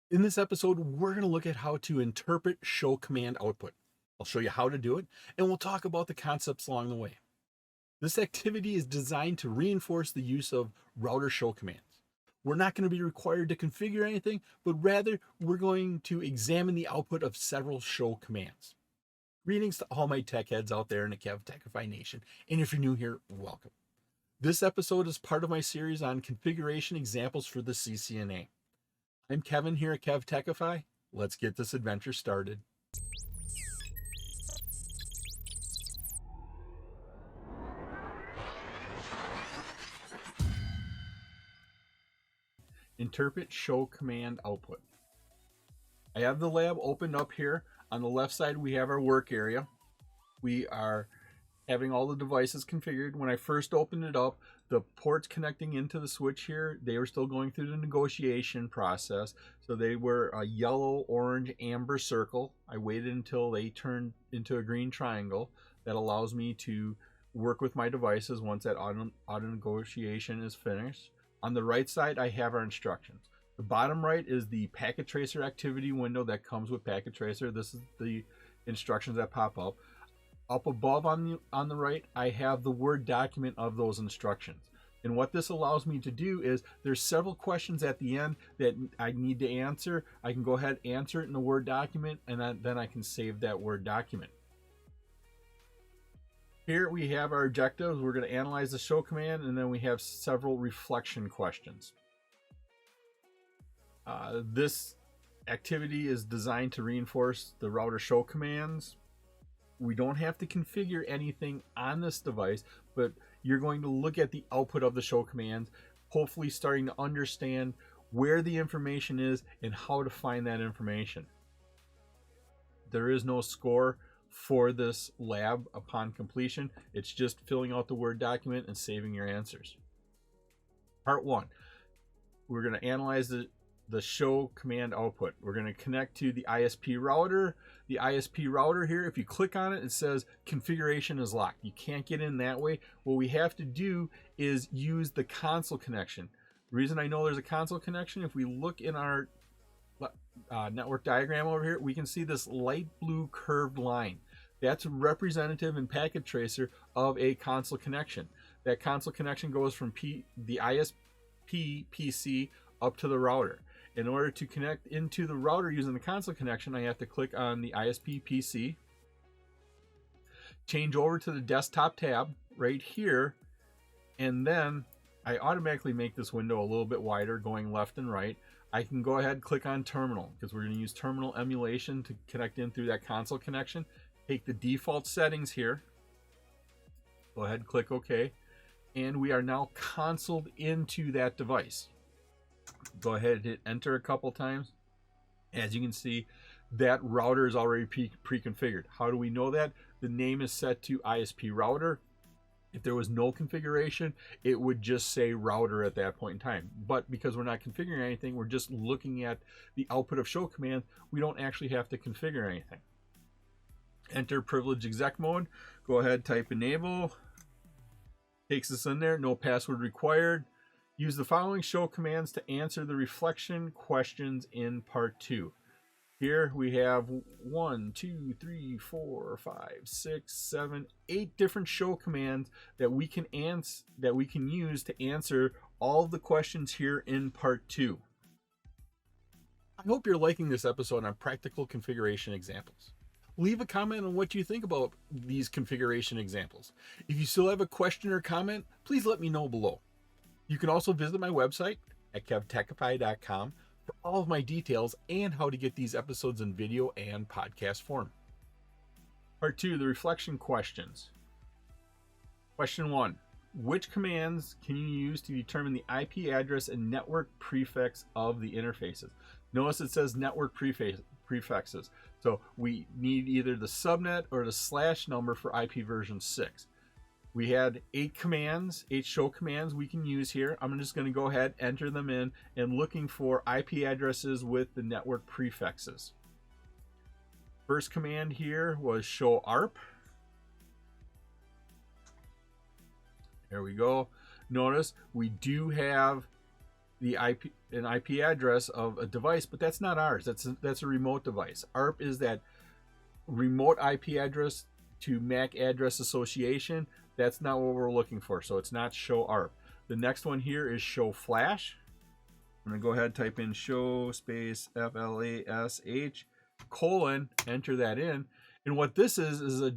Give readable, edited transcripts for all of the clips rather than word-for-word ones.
In this episode, we're going to look at how to interpret show command output. I'll show you how to do it, and we'll talk about the concepts along the way. This activity is designed to reinforce the use of router show commands. We're not going to be required to configure anything, but rather we're going to examine the output of several show commands. Greetings to all my tech heads out there in the KevTechify Nation, and if you're new here, welcome. This episode is part of my series on configuration examples for the CCNA. I'm Kevin here at KevTechify. Let's get this adventure started. Interpret show command output. I have the lab opened up here. On the left side, we have our work area. We are having all the devices configured. When I first opened it up, the ports connecting into the switch here, they were still going through the negotiation process. So they were a yellow, orange, amber circle. I waited until they turned into a green triangle. That allows me to work with my devices once that auto negotiation is finished. On the right side, I have our instructions. The bottom right is the packet tracer activity window that comes with packet tracer. This is the instructions that pop up. Up above on the right, I have the Word document of those instructions. And what this allows me to do is there's several questions at the end that I need to answer. I can go ahead and answer it in the Word document, and then I can save that Word document. Here we have our objectives. We're going to analyze the show command, and then we have several reflection questions. This activity is designed to reinforce the router show commands. We don't have to configure anything on this device, but you're going to look at the output of the show commands, hopefully starting to understand where the information is and how to find that information. There is no score for this lab upon completion. It's just filling out the Word document and saving your answers. Part 1, we're going to analyze the show command output. We're going to connect to the ISP router. The ISP router here, if you click on it, it says configuration is locked. You can't get in that way. What we have to do is use the console connection. The reason I know there's a console connection, if we look in our network diagram over here, we can see this light blue curved line. That's representative in packet tracer of a console connection. That console connection goes from the ISP PC up to the router. In order to connect into the router using the console connection, I have to click on the ISP PC, change over to the desktop tab right here, and then I automatically make this window a little bit wider going left and right. I can go ahead and click on terminal because we're going to use terminal emulation to connect in through that console connection. Take the default settings here, go ahead and click OK, and we are now consoled into that device. Go ahead and hit enter a couple times. As you can see, that router is already pre-configured. How do we know that? The name is set to ISP router. If there was no configuration, it would just say router at that point in time. But because we're not configuring anything, we're just looking at the output of show command, we don't actually have to configure anything. Enter privilege exec mode. Go ahead, type enable. Takes us in there, no password required. Use the following show commands to answer the reflection questions in part 2. Here we have 1, 2, 3, 4, 5, 6, 7, 8 different show commands that we can use to answer all of the questions here in part 2. I hope you're liking this episode on practical configuration examples. Leave a comment on what you think about these configuration examples. If you still have a question or comment, please let me know below. You can also visit my website at KevTechify.com for all of my details and how to get these episodes in video and podcast form. Part 2, the reflection questions. Question 1, which commands can you use to determine the IP address and network prefix of the interfaces? Notice it says network prefixes. So we need either the subnet or the slash number for IP version 6. We had 8 show commands we can use here. I'm just going to go ahead, enter them in, and looking for IP addresses with the network prefixes. First command here was show ARP. There we go. Notice we do have an IP address of a device, but that's not ours. That's a remote device. ARP is that remote IP address to MAC address association. That's not what we're looking for, so it's not show ARP. The next one here is show flash. I'm going to go ahead and type in show space FLASH colon, enter that in. And what this is a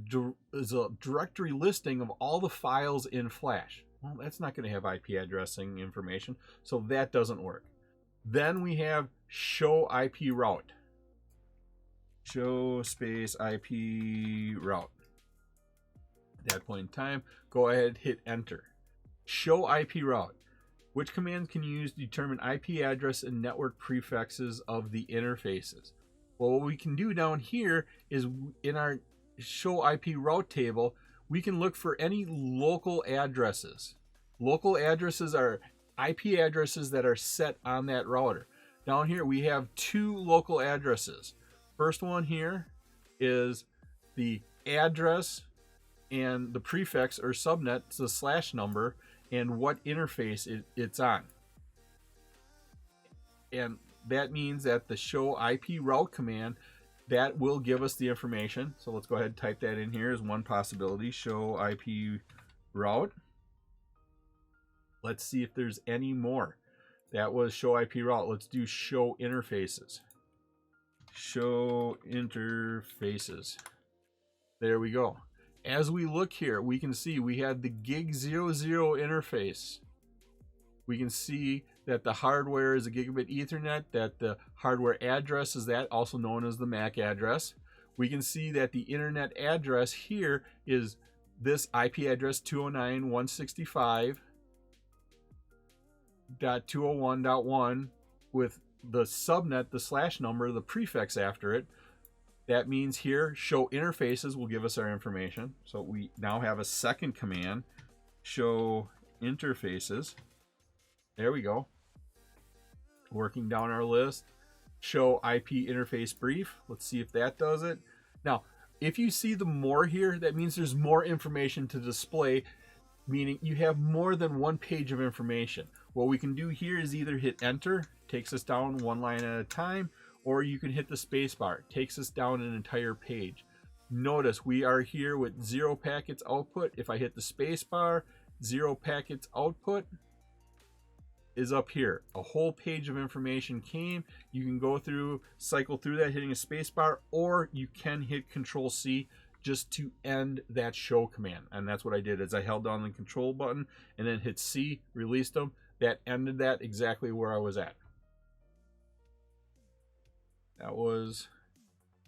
directory listing of all the files in Flash. Well, that's not going to have IP addressing information, so that doesn't work. Then we have show IP route. Show space IP route. At that point in time, go ahead, hit enter. Show IP route. Which commands can you use to determine IP address and network prefixes of the interfaces? Well, what we can do down here is in our show IP route table, we can look for any local addresses. Local addresses are IP addresses that are set on that router. Down here, we have 2 local addresses. First one here is the address and the prefix or subnet, the slash number, and what interface it's on. And that means that the show IP route command, that will give us the information. So let's go ahead and type that in here as one possibility, show IP route. Let's see if there's any more. That was show IP route. Let's do show interfaces. Show interfaces. There we go. As we look here, we can see we have the gig 00 interface. We can see that the hardware is a gigabit Ethernet, that the hardware address is that, also known as the MAC address. We can see that the internet address here is this IP address 209.165.201.1 with the subnet, the slash number, the prefix after it. That means here, show interfaces will give us our information. So we now have a second command, show interfaces. There we go. Working down our list, show IP interface brief. Let's see if that does it. Now, if you see the more here, that means there's more information to display, meaning you have more than one page of information. What we can do here is either hit enter, takes us down one line at a time, or you can hit the space bar, takes us down an entire page. Notice we are here with 0 packets output. If I hit the space bar, 0 packets output is up here. A whole page of information came. You can go through, cycle through that hitting a space bar, or you can hit Control C just to end that show command. And that's what I did, is I held down the control button and then hit C, released them. That ended that exactly where I was at. That was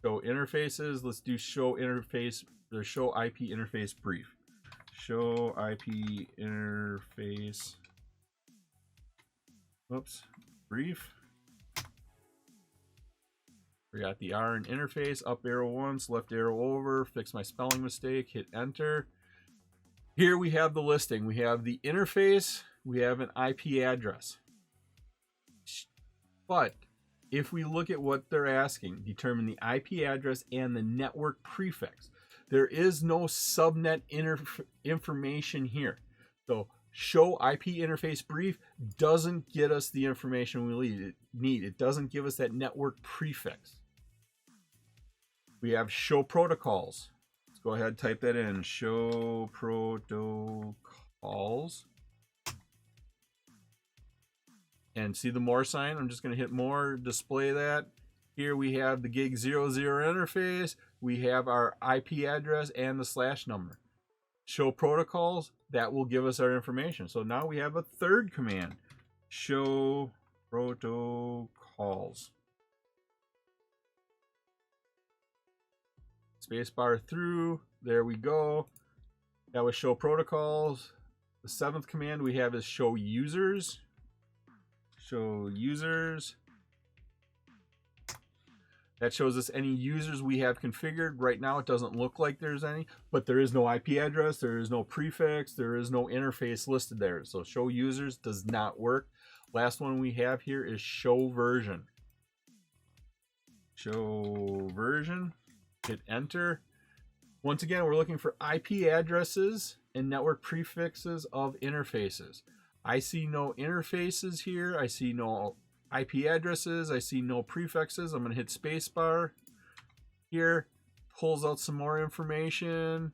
show interfaces. Let's do show interface, the show IP interface brief. Show IP interface, oops, brief. Forgot the R in interface, up arrow once, left arrow over, fix my spelling mistake, hit enter. Here we have the listing. We have the interface, we have an IP address. But if we look at what they're asking, determine the IP address and the network prefix. There is no subnet information here. So show IP interface brief doesn't get us the information we need. It doesn't give us that network prefix. We have show protocols. Let's go ahead and type that in. Show protocols. And see the more sign? I'm just going to hit more, display that. Here we have the gig 00 interface. We have our IP address and the slash number. Show protocols, that will give us our information. So now we have a third command, show protocols. Spacebar through, there we go. That was show protocols. The 7th command we have is show users. Show users. That shows us any users we have configured. Right now it doesn't look like there's any, but there is no IP address, there is no prefix, there is no interface listed there. So show users does not work. Last one we have here is show version. Show version, hit enter. Once again, we're looking for IP addresses and network prefixes of interfaces. I see no interfaces here. I see no IP addresses. I see no prefixes. I'm going to hit spacebar here. Pulls out some more information.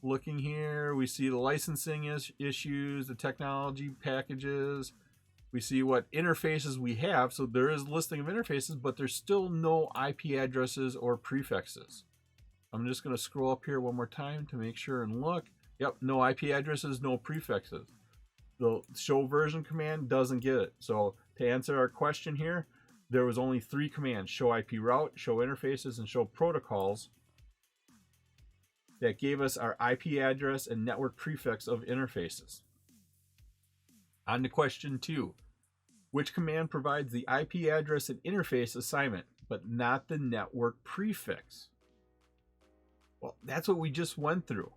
Looking here, we see the licensing issues, the technology packages. We see what interfaces we have. So there is a listing of interfaces, but there's still no IP addresses or prefixes. I'm just going to scroll up here one more time to make sure and look. Yep, no IP addresses, no prefixes. The show version command doesn't get it. So to answer our question here, there was only 3 commands: show IP route, show interfaces, and show protocols, that gave us our IP address and network prefix of interfaces. On to question 2. Which command provides the IP address and interface assignment, but not the network prefix? Well, that's what we just went through.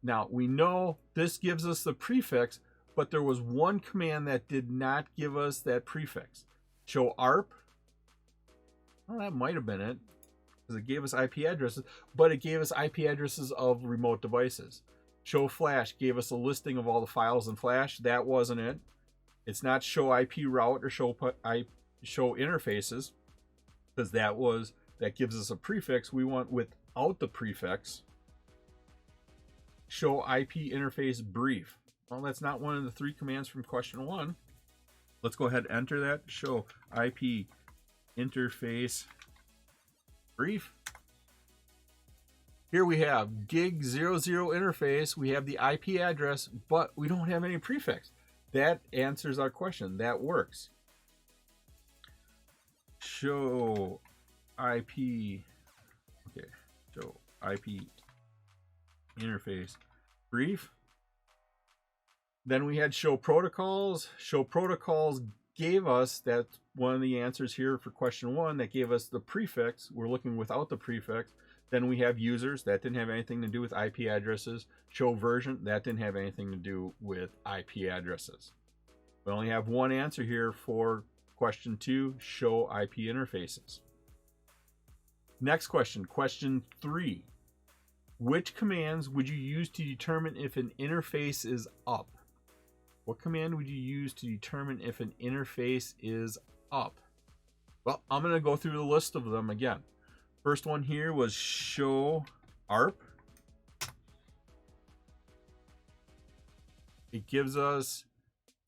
Now, we know this gives us the prefix, but there was one command that did not give us that prefix. Show ARP. Well, that might have been it, because it gave us IP addresses, but it gave us IP addresses of remote devices. Show Flash gave us a listing of all the files in Flash. That wasn't it. It's not show IP route or show interfaces, because that gives us a prefix. We want without the prefix. Show IP interface brief. Well, that's not one of the 3 commands from question 1. Let's go ahead and enter that. Show IP interface brief. Here we have gig 00 interface. We have the IP address, but we don't have any prefix. That answers our question. That works. Show IP. Okay. Show IP interface brief. Then we had show protocols. Show protocols gave us, that's one of the answers here for question 1, that gave us the prefix. We're looking without the prefix. Then we have users. That didn't have anything to do with IP addresses. Show version. That didn't have anything to do with IP addresses. We only have one answer here for question 2, show IP interfaces. Next question, question 3. Which commands would you use to determine if an interface is up? What command would you use to determine if an interface is up? Well, I'm going to go through the list of them again. First one here was show ARP. It gives us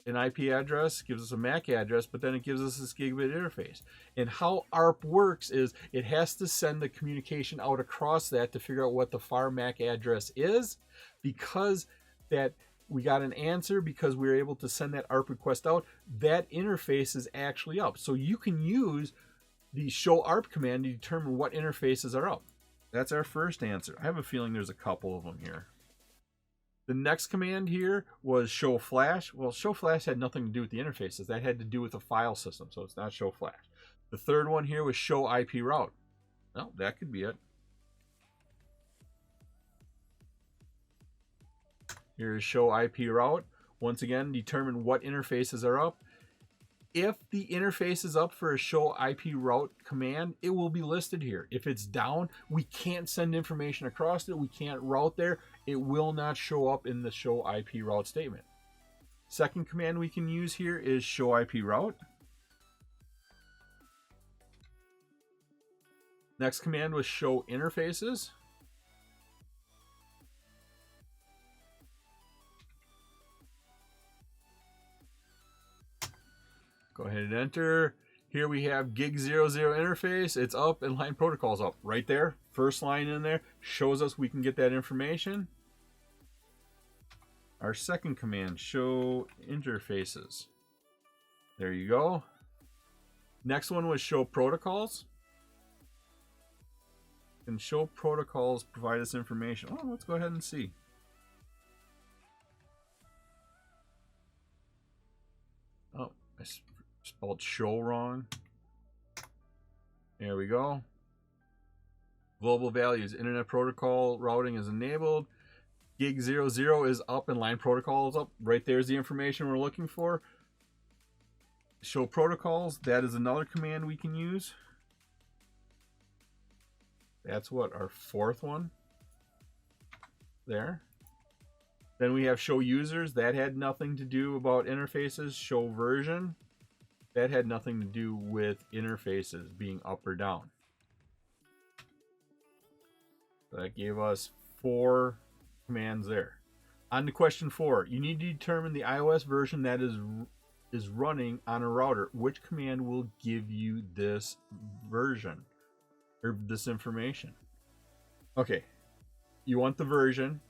an IP address, gives us a MAC address, but then it gives us this gigabit interface. And how ARP works is it has to send the communication out across that to figure out what the FAR MAC address is. Because that we got an answer, because we were able to send that ARP request out, that interface is actually up. So you can use the show ARP command to determine what interfaces are up. That's our first answer. I have a feeling there's a couple of them here. The next command here was show Flash. Well, show Flash had nothing to do with the interfaces. That had to do with the file system, so it's not show Flash. The third one here was show IP route. Well, that could be it. Here's show IP route. Once again, determine what interfaces are up. If the interface is up for a show IP route command, it will be listed here. If it's down, we can't send information across it. We can't route there. It will not show up in the show IP route statement. Second command we can use here is show IP route. Next command was show interfaces. Go ahead and enter. Here we have gig 00 interface. It's up and line protocols up. Right there, first line in there, shows us we can get that information. Our second command, show interfaces. There you go. Next one was show protocols. And show protocols provide us information. Oh, let's go ahead and see. Oh, I spelled show wrong. There we go. Global values. Internet protocol routing is enabled. Gig 00 is up and line protocol is up. Right there's the information we're looking for. Show protocols. That is another command we can use. That's what, our fourth one. There. Then we have show users. That had nothing to do about interfaces. Show version. That had nothing to do with interfaces being up or down. So that gave us 4 commands there. On to question 4. You need to determine the iOS version that is running on a router. Which command will give you this version or this information? Okay, you want the version.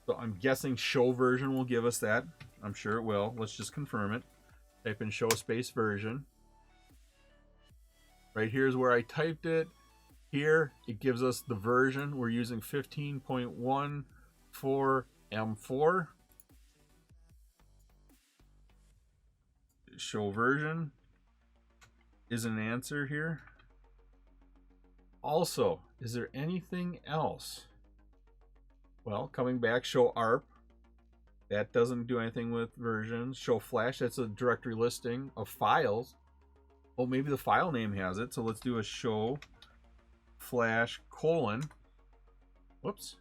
So I'm guessing show version will give us that. I'm sure it will. Let's just confirm it. Type in show space version. Right here is where I typed it. Here it gives us the version. We're using 15.14 M4. Show version is an answer here. Also, is there anything else? Well, coming back, show ARP. That doesn't do anything with versions. Show flash, that's a directory listing of files. Oh, maybe the file name has it. So let's do a show flash colon. Whoops.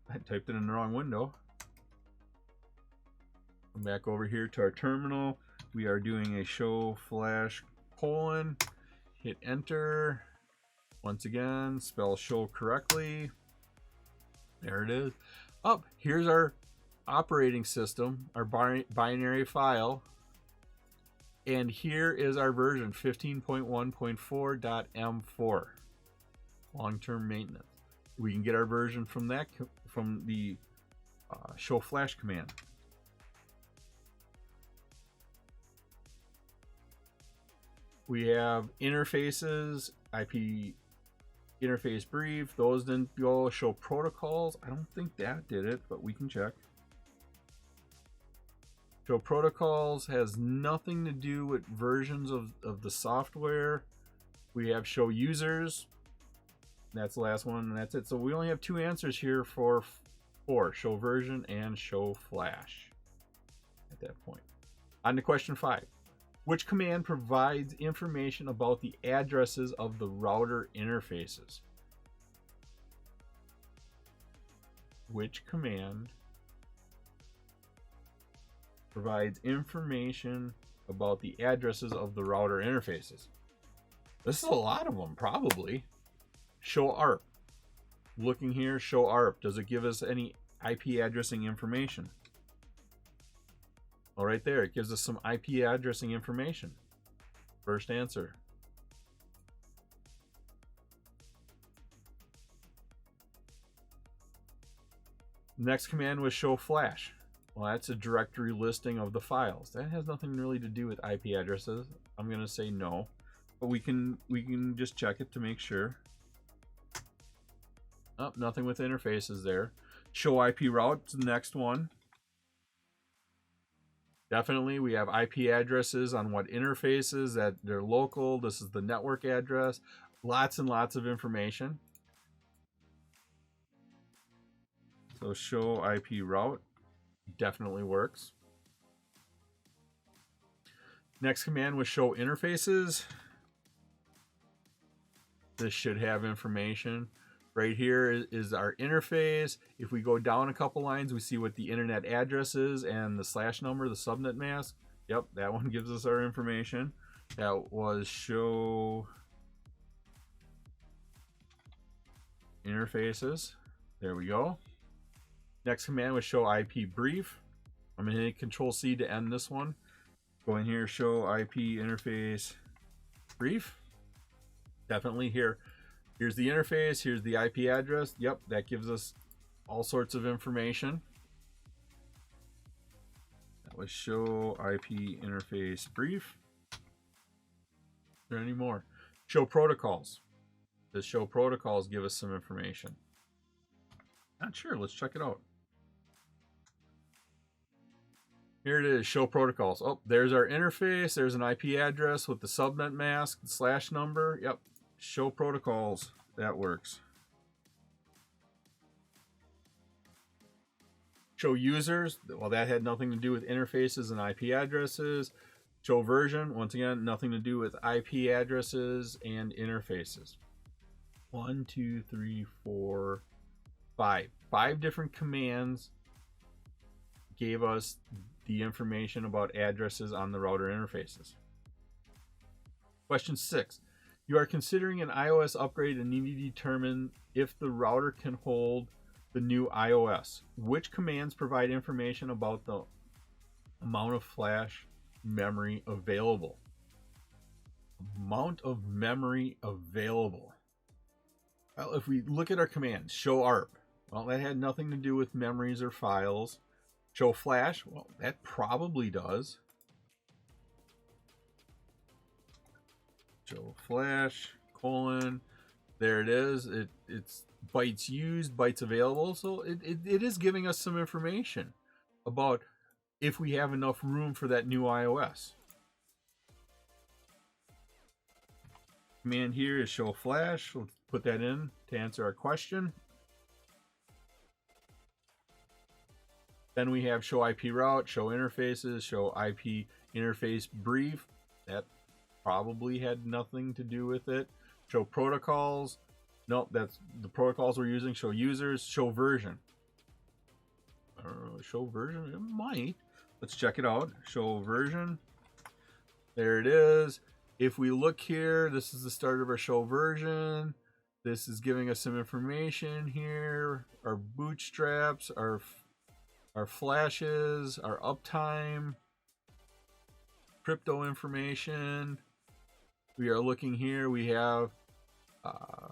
I typed it in the wrong window. Come back over here to our terminal. We are doing a show flash colon. Hit enter. Once again, spell show correctly. There it is. Oh, here's our operating system, our binary file. And here is our version 15.1.4.m4. Long-term maintenance. We can get our version from that, from the show flash command. We have interfaces, IP interface brief. Those didn't go. Show protocols. I don't think that did it, but we can check. Show protocols has nothing to do with versions of the software. We have show users. That's the last one, and that's it. So we only have 2 answers here for 4, show version and show flash at that point. On to question 5. Which command provides information about the addresses of the router interfaces? Which command provides information about the addresses of the router interfaces? This is a lot of them, probably. Show ARP. Looking here, show ARP. Does it give us any IP addressing information? Well, right there, it gives us some IP addressing information. First answer. Next command was show flash. Well, that's a directory listing of the files. That has nothing really to do with IP addresses. I'm going to say no, but we can just check it to make sure. Oh, nothing with interfaces there. Show IP route is the next one. Definitely, we have IP addresses on what interfaces, that they're local. This is the network address. Lots and lots of information. So show IP route definitely works. Next command was show interfaces. This should have information. Right here is our interface. If we go down a couple lines, we see what the internet address is and the slash number, the subnet mask. Yep, that one gives us our information. That was show interfaces. There we go. Next command was show IP brief. I'm going to hit Control C to end this one. Go in here, show IP interface brief. Definitely here. Here's the interface, here's the IP address. Yep, that gives us all sorts of information. That was show IP interface brief. Is there any more? Show protocols. Does show protocols give us some information? Not sure, let's check it out. Here it is, show protocols. Oh, there's our interface. There's an IP address with the subnet mask, the slash number. Yep, show protocols. That works. Show users. Well, that had nothing to do with interfaces and IP addresses. Show version. Once again, nothing to do with IP addresses and interfaces. 1, 2, 3, 4, 5. 5 different commands gave us the information about addresses on the router interfaces. Question 6. You are considering an iOS upgrade and need to determine if the router can hold the new iOS. Which commands provide information about the amount of flash memory available? Amount of memory available. Well, if we look at our commands, show ARP, well, that had nothing to do with memories or files. Show flash, well, that probably does. Show flash, colon, there it is. It's bytes used, bytes available. So it is giving us some information about if we have enough room for that new iOS. Command here is show flash. We'll put that in to answer our question. Then we have show IP route, show interfaces, show IP interface brief. That probably had nothing to do with it. Show protocols. Nope, that's the protocols we're using. Show users, show version. Show version, it might. Let's check it out. Show version. There it is. If we look here, this is the start of our show version. This is giving us some information here. Our bootstraps, our flashes, our uptime, crypto information. We are looking here. We have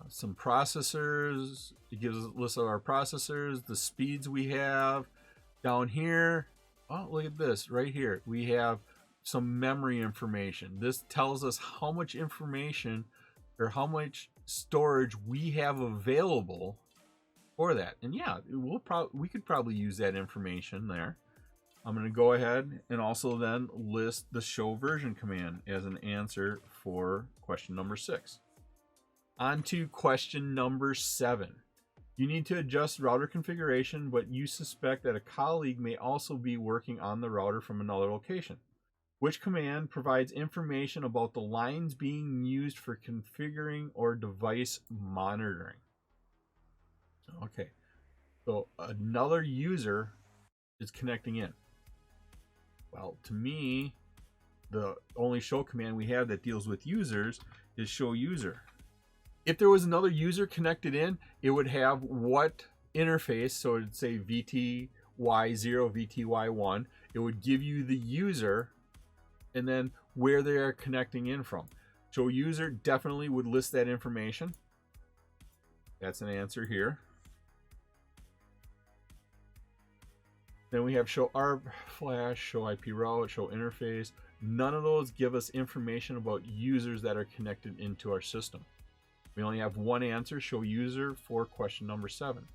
some processors. It gives us a list of our processors, the speeds we have. Down here, oh, look at this right here. We have some memory information. This tells us how much information or how much storage we have available for that. And yeah, we could probably use that information there. I'm going to go ahead and also then list the show version command as an answer for question number 6. On to question number 7. You need to adjust router configuration, but you suspect that a colleague may also be working on the router from another location. Which command provides information about the lines being used for configuring or device monitoring? Okay, so another user is connecting in. Well, to me, the only show command we have that deals with users is show user. If there was another user connected in, it would have what interface, so it'd say VTY0, VTY1. It would give you the user and then where they are connecting in from. Show user definitely would list that information. That's an answer here. Then we have show ARP, flash, show IP route, show interface. None of those give us information about users that are connected into our system. We only have one answer, show user, for question number 7.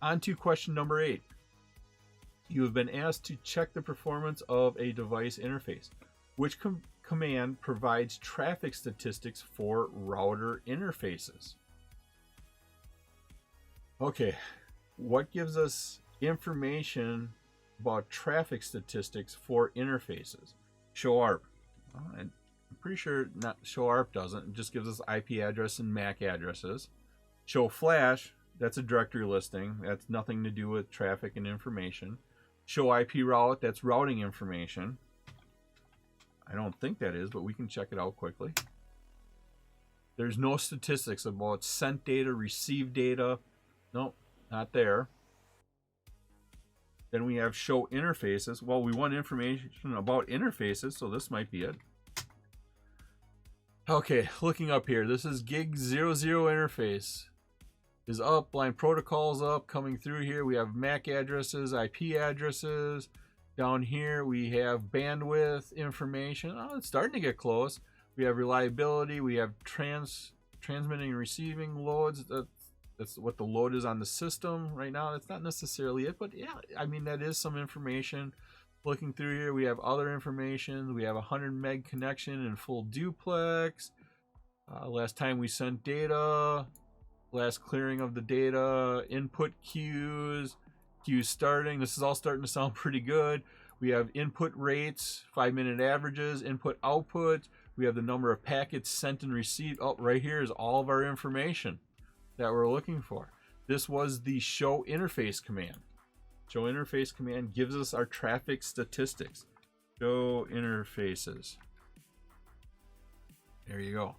On to question number 8. You have been asked to check the performance of a device interface. Which command provides traffic statistics for router interfaces? Okay, what gives us information about traffic statistics for interfaces? Show ARP. I'm pretty sure not show ARP doesn't. It just gives us IP address and MAC addresses. Show flash, that's a directory listing. That's nothing to do with traffic and information. Show IP route, that's routing information. I don't think that is, but we can check it out quickly. There's no statistics about sent data, received data. Nope, not there. Then we have show interfaces. Well, we want information about interfaces, so this might be it. Okay, looking up here, this is gig 00 interface is up, line protocols up, coming through here. We have MAC addresses, IP addresses. Down here we have bandwidth information. Oh, it's starting to get close. We have reliability. We have transmitting and receiving loads. That's what the load is on the system right now. That's not necessarily it, but yeah, I mean, that is some information. Looking through here, we have other information. We have 100 meg connection in full duplex. Last time we sent data. Last clearing of the data. Input queues. Queues starting. This is all starting to sound pretty good. We have input rates, 5-minute averages, input output. We have the number of packets sent and received. Oh, right here is all of our information that we're looking for. This was the show interface command. Show interface command gives us our traffic statistics. Show interfaces. There you go.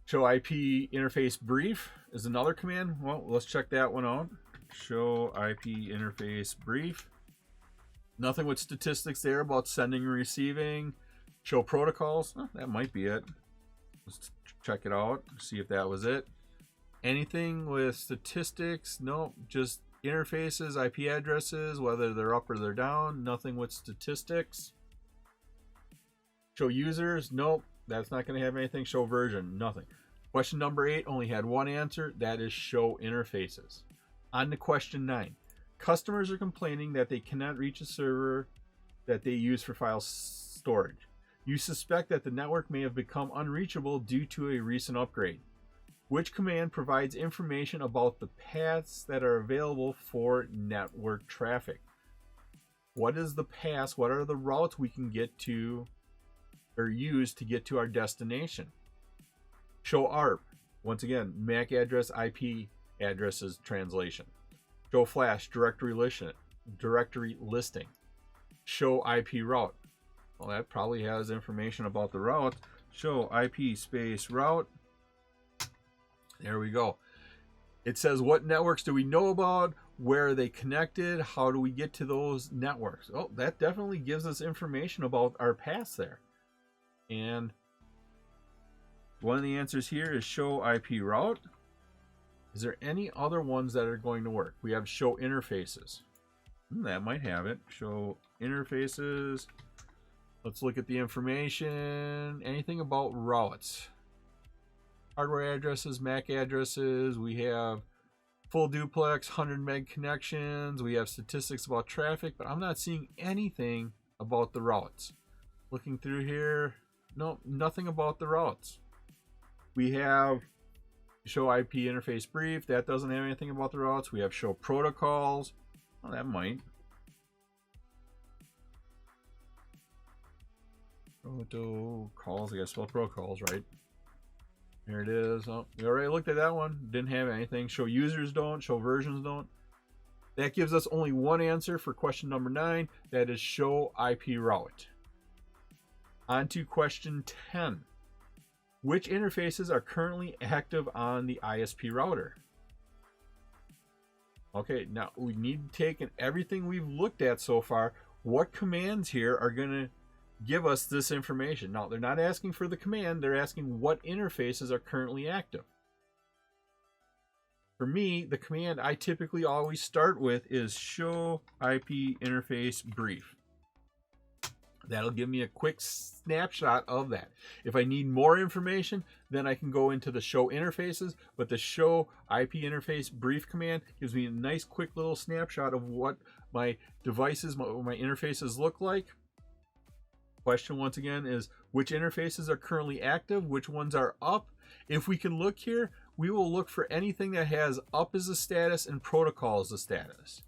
Show IP interface brief is another command. Well, let's check that one out. Show IP interface brief. Nothing with statistics there about sending and receiving. Show protocols. Oh, that might be it. Let's check it out. See if that was it. Anything with statistics? Nope. Just interfaces, IP addresses, whether they're up or they're down. Nothing with statistics. Show users? Nope. That's not going to have anything. Show version? Nothing. Question number 8 only had one answer. That is show interfaces. On to question 9. Customers are complaining that they cannot reach a server that they use for file storage. You suspect that the network may have become unreachable due to a recent upgrade. Which command provides information about the paths that are available for network traffic? What is the path? What are the routes we can get to or use to get to our destination? Show ARP. Once again, MAC address, IP addresses translation. Show flash, directory listing. Show IP route. Well, that probably has information about the route. Show IP space route. There we go. It says what networks do we know about? Where are they connected? How do we get to those networks? Oh, that definitely gives us information about our paths there. And one of the answers here is show IP route. Is there any other ones that are going to work? We have show interfaces. That might have it. Show interfaces. Let's look at the information. Anything about routes? Hardware addresses, MAC addresses. We have full duplex, 100 meg connections. We have statistics about traffic, but I'm not seeing anything about the routes. Looking through here, no, nothing about the routes. We have show IP interface brief. That doesn't have anything about the routes. We have show protocols. Well, that might. Protocols. I gotta spell protocols right. There it is. Oh, we already looked at that one. Didn't have anything. Show users don't. Show versions don't. That gives us only one answer for question number 9. That is show IP route. On to question 10. Which interfaces are currently active on the ISP router? Okay, now we need to take in everything we've looked at so far. What commands here are going to give us this information? Now, they're not asking for the command. They're asking what interfaces are currently active. For me, the command I typically always start with is show IP interface brief. That'll give me a quick snapshot of that. If I need more information, then I can go into the show interfaces, but the show IP interface brief command gives me a nice quick little snapshot of what my devices, my interfaces look like. Question once again is which interfaces are currently active, which ones are up. If we can look here, we will look for anything that has up as a status and protocol as a status.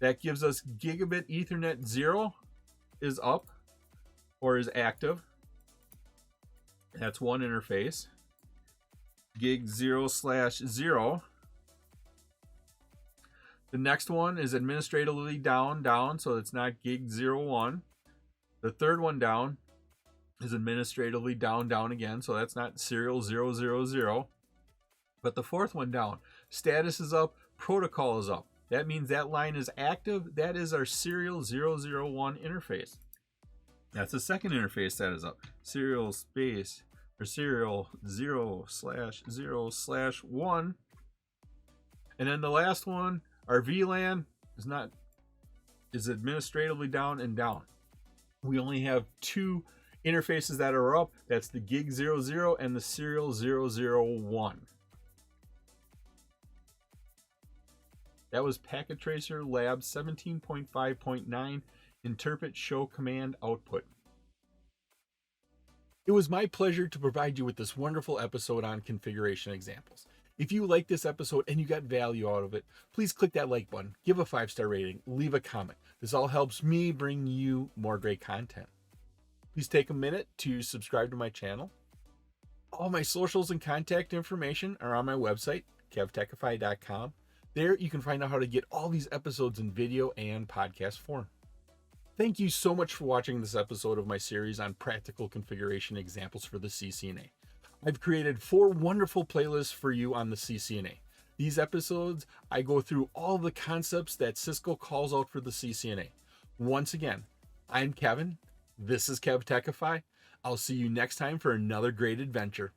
That gives us gigabit Ethernet 0 is up or is active. That's one interface. Gig 0/0. The next one is administratively down, so it's not gig 01. The third one down is administratively down again, so that's not serial 000. But the fourth one down, status is up, protocol is up. That means that line is active. That is our serial 001 interface. That's the second interface that is up. Serial space or serial 0/0/1. And then the last one, our VLAN is administratively down and down. We only have two interfaces that are up. That's the gig 00 and the serial 001. That was Packet Tracer Lab 17.5.9. Interpret show command output. It was my pleasure to provide you with this wonderful episode on configuration examples. If you like this episode and you got value out of it, please click that like button, give a 5-star rating, leave a comment. This all helps me bring you more great content. Please take a minute to subscribe to my channel. All my socials and contact information are on my website, KevTechify.com. There you can find out how to get all these episodes in video and podcast form. Thank you so much for watching this episode of my series on practical configuration examples for the CCNA. I've created 4 wonderful playlists for you on the CCNA. These episodes, I go through all the concepts that Cisco calls out for the CCNA. Once again, I'm Kevin. This is KevTechify. I'll see you next time for another great adventure.